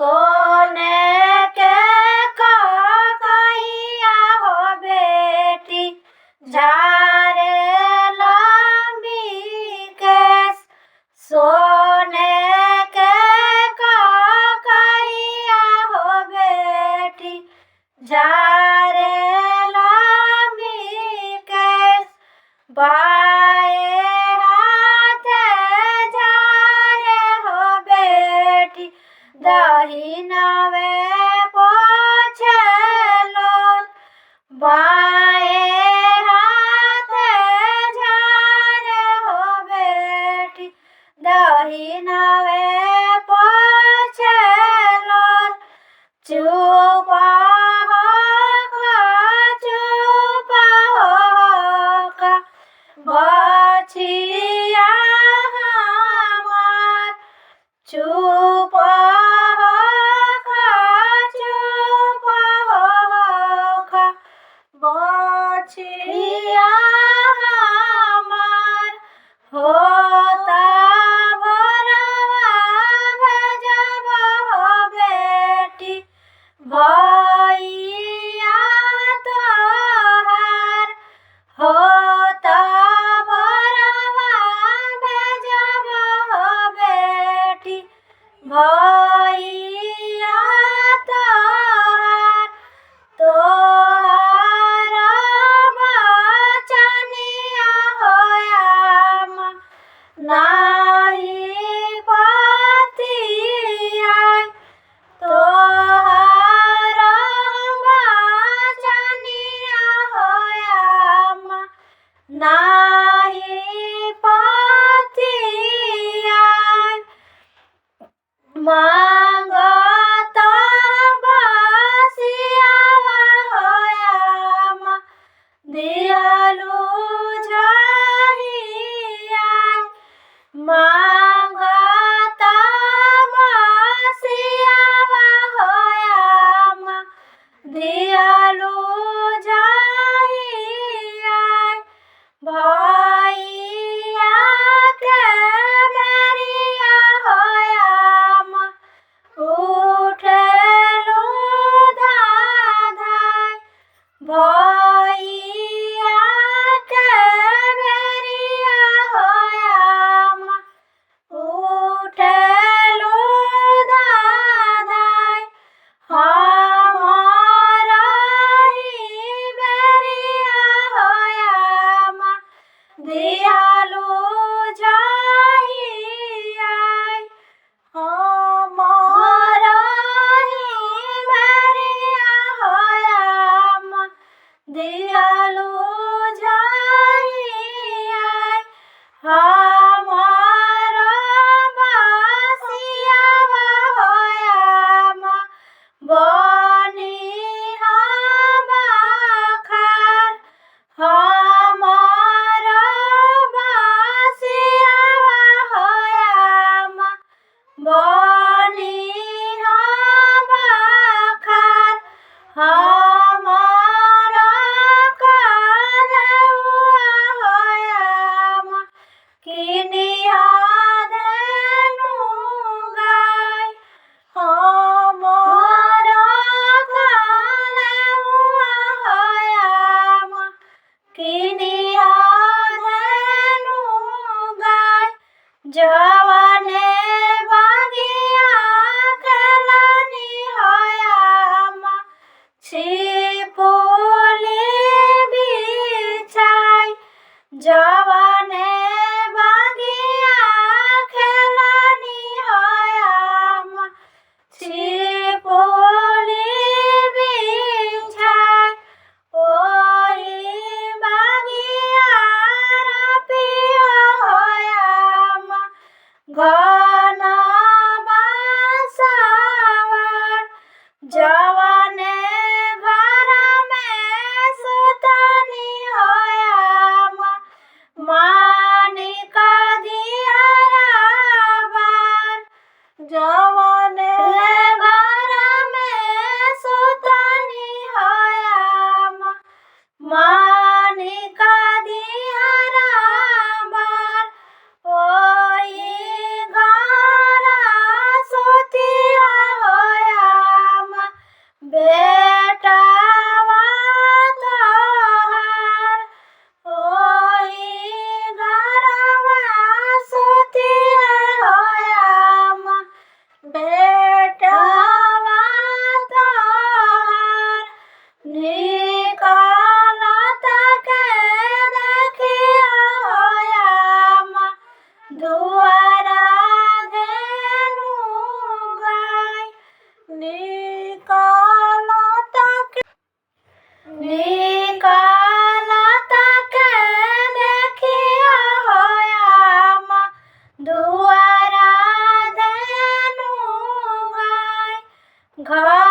सोने के कहिया हो बेटी झारे लंबी केस। सोने के कहिया हो बेटी झारे लंबी केस। बाएं हाथे झारे हो बेटी दाहिनावे पोछे लोल। बाएं हाथे झारे हो बेटी दाहिनावे पोछे लोल। चुप हो बचिया हमार। चुप हो बचिया हमार। होता भोरवा भेजब हो बेटी भैया तोहार। होता भोरवा भेजब हो बेटी भैया तोहार। तोहार बचनिया होयाम नाही पतियाय। तोहार बचनिया होयाम नाही पतियाय। मांगत बसियावा होयाम दिहलु झहियाय। मांगत बसियावा होयाम दिहलु झहियाय। भैया के बेरिया होयाम उठेलु धाधाय। भैया के बेरिया होयाम उठेलु धाधाय। हमरही बेरिया होयाम दिहलु झहियाय। हमरही बेरिया होयाम दिहलु झहियाय। हमर बसियावा होयाम बनिहा बखार। हमर बसियावा होयाम बनिहा बखार। हमर कलौआ होयाम किनिया धेनु गाय। हमर कलौआ होयाम किनिया धेनु गाय। जवने बगिया खेलनी होयाम छिपुली बिछाय। जवने बगिया खेलनी होयाम छिपुली बिछाय। ओही बगिया रपिया होयाम घन बांसवर। जवने घर में सुतनी होयाम मानिक दियरा बार। जवने घर में सुतनी होयाम मानिक दियरा बार। ओही घर सुतिया होय घर